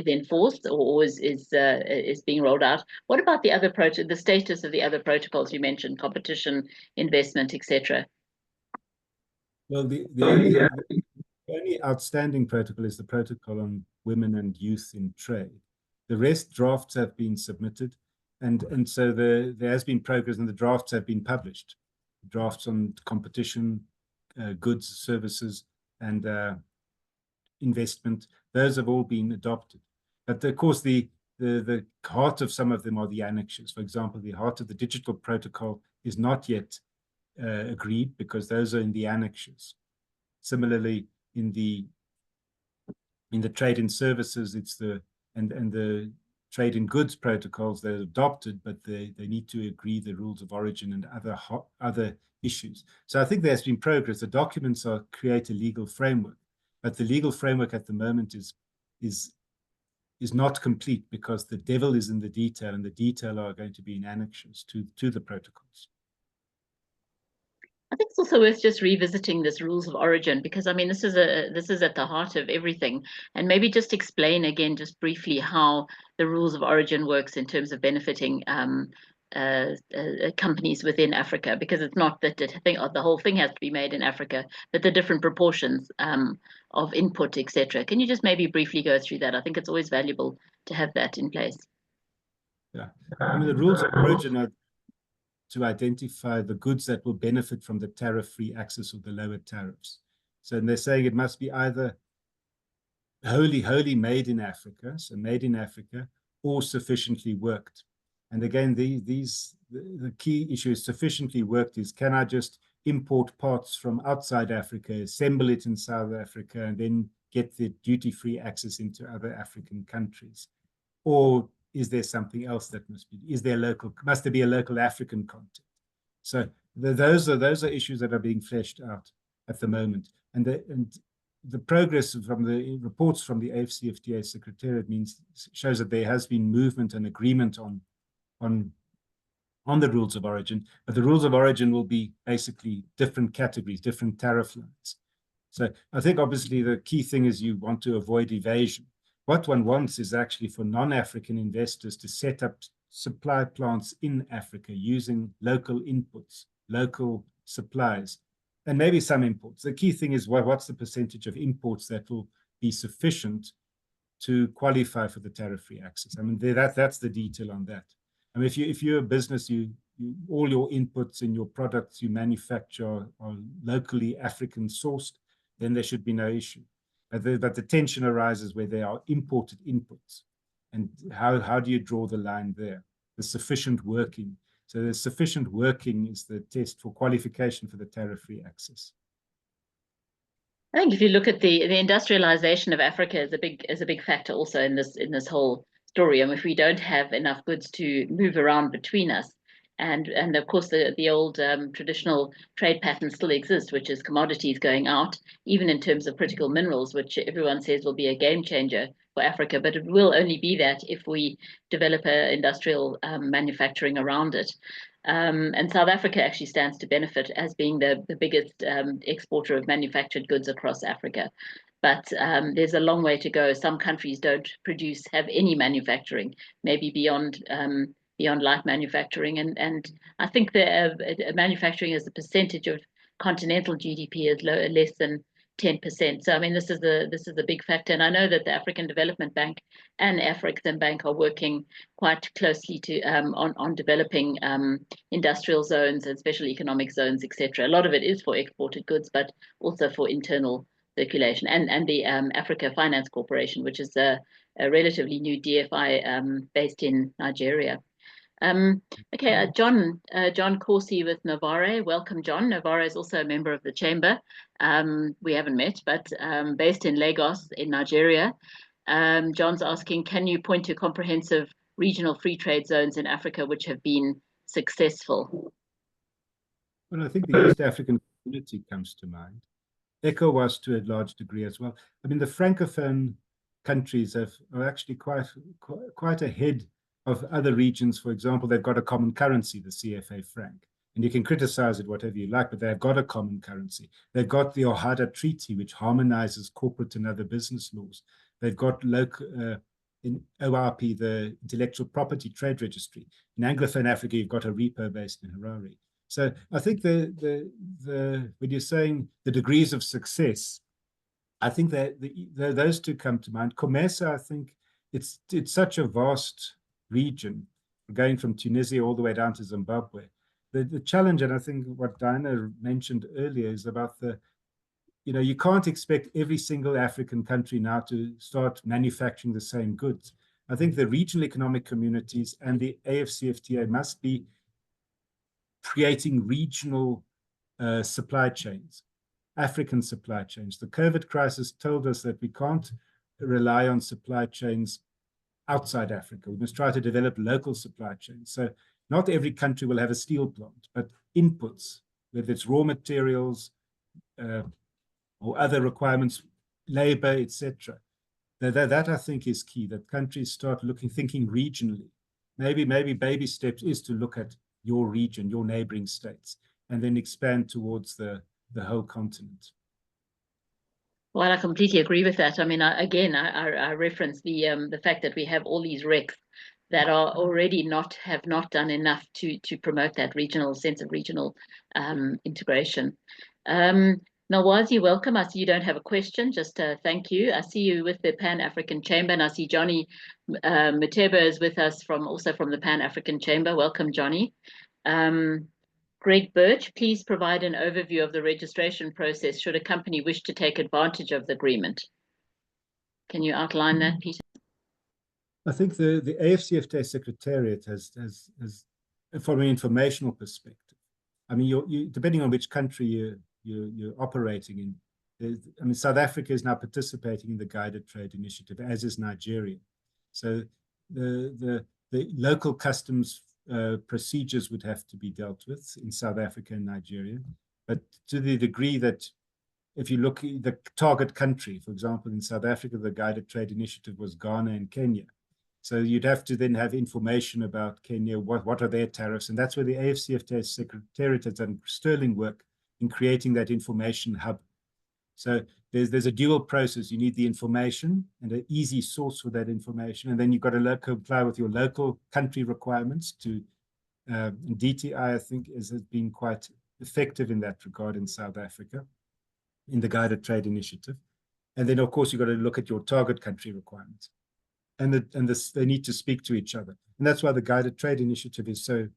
enforced or is being rolled out. What about the other the status of the other protocols you mentioned, competition, investment, etc.? Well, the only outstanding protocol is the protocol on women and youth in trade. The rest drafts have been submitted. And so there has been progress, and the drafts have been published. Drafts on competition, goods, services, and investment, those have all been adopted. But of course, the heart of some of them are the annexures. For example, the heart of the digital protocol is not yet agreed, because those are in the annexures. Similarly, in the trade and services, it's the trade in goods protocols that are adopted, but they need to agree the rules of origin and other issues. So I think there's been progress. The documents create a legal framework, but the legal framework at the moment is not complete because the devil is in the detail, and the detail are going to be in annexes to the protocols. I think it's also worth just revisiting this rules of origin, because I mean this is at the heart of everything, and maybe just explain again just briefly how the rules of origin works in terms of benefiting companies within Africa, because it's not that the whole thing has to be made in Africa, but the different proportions of input, etc. Can you just maybe briefly go through that? I think it's always valuable to have that in place. Yeah, I mean the rules of origin are to identify the goods that will benefit from the tariff-free access or the lower tariffs. So they're saying it must be either wholly made in Africa, so made in Africa, or sufficiently worked. And again, the key issue is sufficiently worked is, can I just import parts from outside Africa, assemble it in South Africa, and then get the duty-free access into other African countries? Or is there something else that must there be a local African content? So those are issues that are being fleshed out at the moment. And the progress from the reports from the AfCFTA Secretariat shows that there has been movement and agreement on the rules of origin, but the rules of origin will be basically different categories, different tariff lines. So I think obviously the key thing is you want to avoid evasion. What one wants is actually for non-African investors to set up supply plants in Africa using local inputs, local supplies, and maybe some imports. The key thing is what's the percentage of imports that will be sufficient to qualify for the tariff-free access. I mean, that's the detail on that. I mean, if you're a business, all your inputs in your products you manufacture are locally African sourced, then there should be no issue. But the tension arises where there are imported inputs. And how do you draw the line there? The sufficient working. So the sufficient working is the test for qualification for the tariff-free access. I think if you look at the industrialization of Africa is a big factor also in this whole story. And if we don't have enough goods to move around between us, and of course the old traditional trade pattern still exists, which is commodities going out, even in terms of critical minerals, which everyone says will be a game changer for Africa, but it will only be that if we develop industrial manufacturing around it. And South Africa actually stands to benefit as being the biggest exporter of manufactured goods across Africa. But there's a long way to go. Some countries don't have any manufacturing, maybe beyond light manufacturing. And I think the manufacturing as a percentage of continental GDP is less than 10%. So I mean, this is a big factor. And I know that the African Development Bank and Afreximbank are working quite closely on developing industrial zones and special economic zones, etc. A lot of it is for exported goods, but also for internal circulation. And the Africa Finance Corporation, which is a relatively new DFI based in Nigeria. Okay, John Corsi with Novare. Welcome, John. Novare is also a member of the chamber. We haven't met, but based in Lagos in Nigeria. John's asking, can you point to comprehensive regional free trade zones in Africa which have been successful? Well, I think the East African community comes to mind. ECOWAS to a large degree as well. I mean, the Francophone countries are actually quite ahead of other regions. For example, they've got a common currency, the CFA franc. And you can criticize it whatever you like, but they've got a common currency. They've got the OHADA Treaty, which harmonizes corporate and other business laws. They've got in ORP, the Intellectual Property Trade Registry. In Anglophone Africa, you've got a repo based in Harare. So I think when you're saying the degrees of success, I think that those two come to mind. COMESA, I think it's such a vast region, going from Tunisia all the way down to Zimbabwe. The challenge, and I think what Diana mentioned earlier, is about you can't expect every single African country now to start manufacturing the same goods. I think the regional economic communities and the AfCFTA must be creating regional supply chains, African supply chains. The COVID crisis told us that we can't rely on supply chains outside Africa. We must try to develop local supply chains. So not every country will have a steel plant, but inputs, whether it's raw materials or other requirements, labor, etc. That I think is key, that countries start thinking regionally. Maybe baby steps is to look at your region, your neighboring states, and then expand towards the whole continent. Well, I completely agree with that. I mean, I reference the fact that we have all these recs that are already have not done enough to promote that regional sense of regional integration. Nawazi, welcome. I see you don't have a question. Just thank you. I see you with the Pan-African Chamber, and I see Johnny Muteba is with us also from the Pan-African Chamber. Welcome, Johnny. Greg Birch, please provide an overview of the registration process should a company wish to take advantage of the agreement. Can you outline that, Peter? I think the AfCFTA Secretariat has, from an informational perspective, I mean, you depending on which country you're operating in, I mean, South Africa is now participating in the Guided Trade Initiative, as is Nigeria. So the local customs procedures would have to be dealt with in South Africa and Nigeria. But to the degree that if you look at the target country, for example, in South Africa, the Guided Trade Initiative was Ghana and Kenya. So you'd have to then have information about Kenya, what are their tariffs? And that's where the AfCFTA Secretariat has done sterling work in creating that information hub. So there's a dual process. You need the information and an easy source for that information. And then you've got to comply with your local country requirements DTI, I think, has been quite effective in that regard in South Africa, in the Guided Trade Initiative. And then, of course, you've got to look at your target country requirements. And they need to speak to each other. And that's why the Guided Trade Initiative is so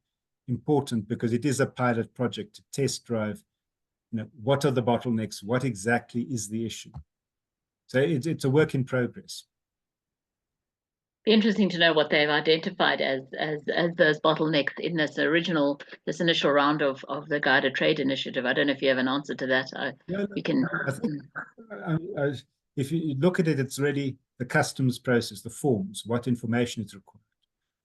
important, because it is a pilot project to test drive, what are the bottlenecks? What exactly is the issue? So it's a work in progress. Be interesting to know what they've identified as those bottlenecks in this initial round of the Guided Trade Initiative. I don't know if you have an answer to that. We can. I think, if you look at it, it's really the customs process, the forms, what information is required,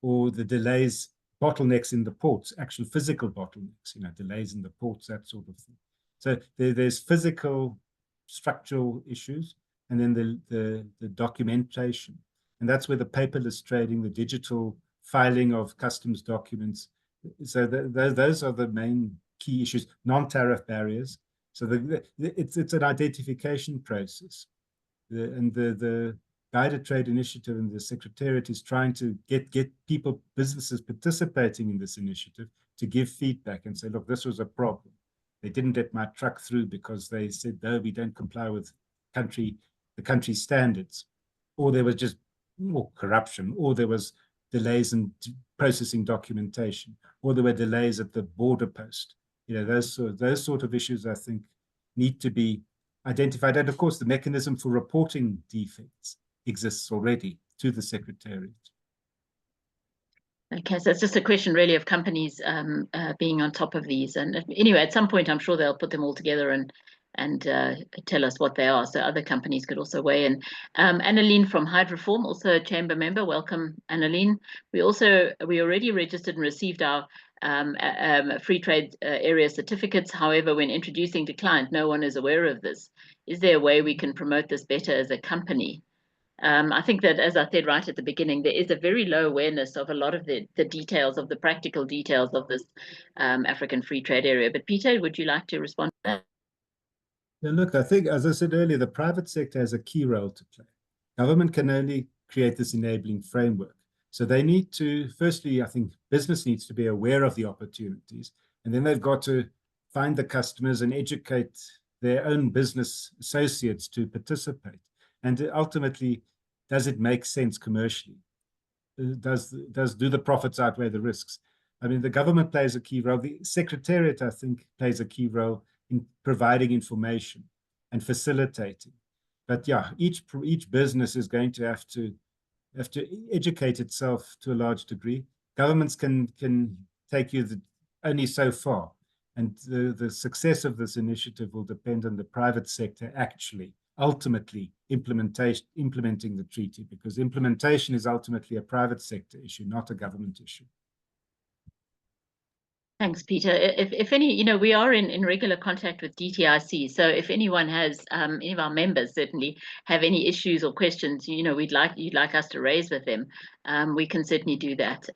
or the delays, bottlenecks in the ports, actual physical bottlenecks, delays in the ports, that sort of thing. So there's physical, structural issues, and then the documentation. And that's where the paperless trading, the digital filing of customs documents. So those are the main key issues, non-tariff barriers. So it's an identification process. The Guided Trade Initiative and the Secretariat is trying to get businesses participating in this initiative to give feedback and say, look, this was a problem. They didn't get my truck through because they said, no, we don't comply with the country standards. Or there was just more corruption, or there was delays in processing documentation, or there were delays at the border post. Those sort of issues, I think, need to be identified. And of course, the mechanism for reporting defects exists already to the Secretariat. Okay, so it's just a question really of companies being on top of these. And anyway, at some point, I'm sure they'll put them all together and tell us what they are, so other companies could also weigh in. Annaline from Hydroform, also a chamber member. Welcome, Annaline. We already registered and received our free trade area certificates. However, when introducing to client, no one is aware of this. Is there a way we can promote this better as a company? I think that, as I said right at the beginning, there is a very low awareness of a lot of the details, of the practical details of this African free trade area. But Peter, would you like to respond to that? Yeah, look, I think, as I said earlier, the private sector has a key role to play. Government can only create this enabling framework. So they need to, firstly, I think business needs to be aware of the opportunities, and then they've got to find the customers and educate their own business associates to participate. And ultimately, does it make sense commercially? Do the profits outweigh the risks? I mean, the government plays a key role. The Secretariat, I think, plays a key role in providing information and facilitating. But yeah, each business is going to have to educate itself to a large degree. Governments can take you only so far, and the success of this initiative will depend on the private sector actually ultimately implementing the treaty, because implementation is ultimately a private sector issue, not a government issue. Thanks, Peter. If any, we are in regular contact with DTIC. So if anyone has, any of our members certainly have any issues or questions, you'd like us to raise with them, we can certainly do that.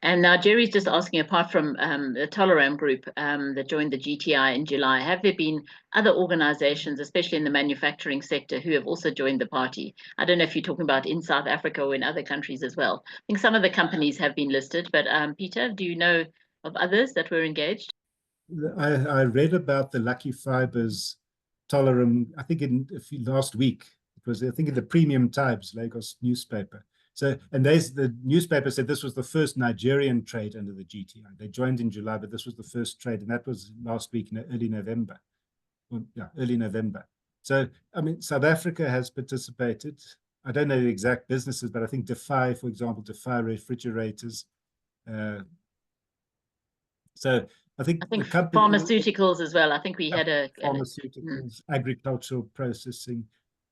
And now Jerry's just asking, apart from the Tolaram group that joined the GTI in July, have there been other organizations, especially in the manufacturing sector, who have also joined the party? I don't know if you're talking about in South Africa or in other countries as well. I think some of the companies have been listed, but Peter, do you know of others that were engaged? I read about the Lucky Fibers Tolaram, I think last week. It was, I think, in the Premium Times, Lagos newspaper. So, and the newspaper said this was the first Nigerian trade under the GTI. They joined in July, but this was the first trade, and that was last week, early November. Well, yeah, early November. So, I mean, South Africa has participated. I don't know the exact businesses, but I think Defy, for example, Defy refrigerators. So I think pharmaceuticals as well. I think we had pharmaceuticals, agricultural processing,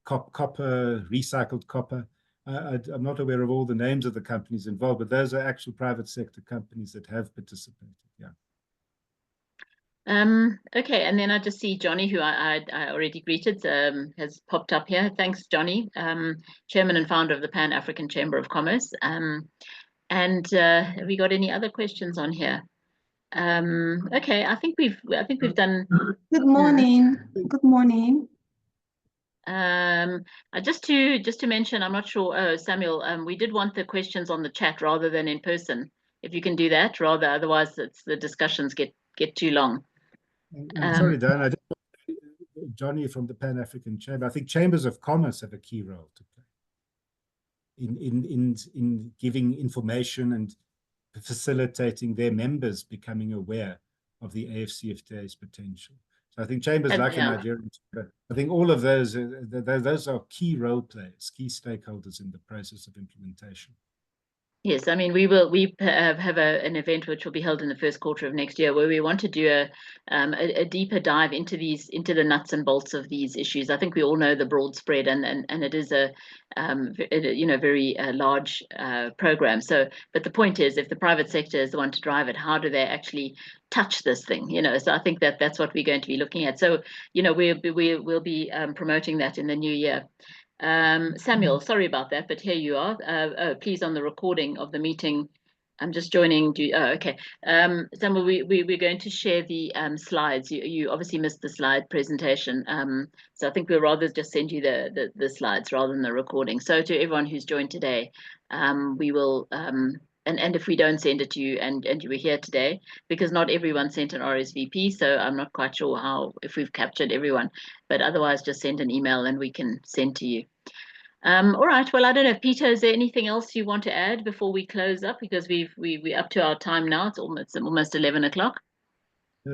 copper, recycled copper. I'm not aware of all the names of the companies involved, but those are actual private sector companies that have participated. Yeah. Okay, and then I just see Johnny, who I already greeted, has popped up here. Thanks, Johnny, Chairman and founder of the Pan-African Chamber of Commerce. And have we got any other questions on here? Okay, I think we've done. Good morning. Good morning. Just to mention, I'm not sure. Oh, Samuel, we did want the questions on the chat rather than in person. If you can do that, otherwise the discussions get too long. I'm sorry, Dan. Johnny from the Pan-African Chamber. I think chambers of commerce have a key role to play in giving information and facilitating their members becoming aware of the AfCFTA's potential. So I think chambers like the Nigerian chamber, I think all of those are key role players, key stakeholders in the process of implementation. Yes, I mean, we have an event which will be held in the first quarter of next year, where we want to do a deeper dive into the nuts and bolts of these issues. I think we all know the broad spread, and it is a very large program. So, but the point is, if the private sector is the one to drive it, how do they actually touch this thing? So I think that's what we're going to be looking at. So we'll be promoting that in the new year. Samuel, sorry about that, but here you are. Please, on the recording of the meeting, I'm just joining. Okay. Samuel, we're going to share the slides. You obviously missed the slide presentation, so I think we'll rather just send you the slides rather than the recording. So to everyone who's joined today, we will. And if we don't send it to you and you were here today, because not everyone sent an RSVP, so I'm not quite sure if we've captured everyone, but otherwise just send an email and we can send to you. All right, well, I don't know, Peter, is there anything else you want to add before we close up? Because we're up to our time now, it's almost 11 o'clock.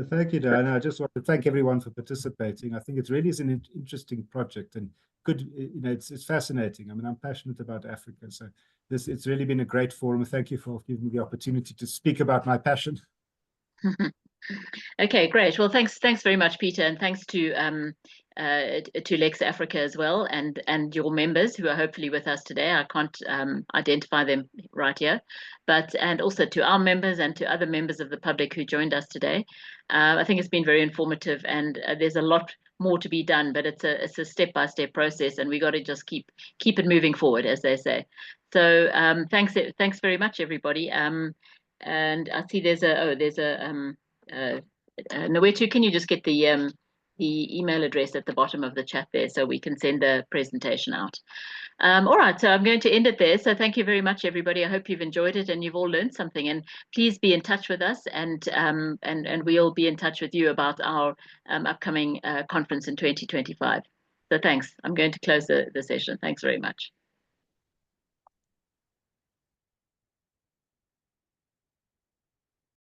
Thank you, Diana. I just want to thank everyone for participating. I think it really is an interesting project and good, it's fascinating. I mean, I'm passionate about Africa, so it's really been a great forum. Thank you for giving me the opportunity to speak about my passion. Okay, great. Well, thanks very much, Peter, and thanks to Lex Africa as well, and your members who are hopefully with us today. I can't identify them right here, and also to our members and to other members of the public who joined us today. I think it's been very informative, and there's a lot more to be done, but it's a step-by-step process, and we got to just keep it moving forward, as they say. So thanks very much, everybody. And I see there's a Nowetu, can you just get the email address at the bottom of the chat there so we can send the presentation out? All right, so I'm going to end it there. So thank you very much, everybody. I hope you've enjoyed it and you've all learned something. And please be in touch with us, and we'll be in touch with you about our upcoming conference in 2025. So thanks. I'm going to close the session. Thanks very much.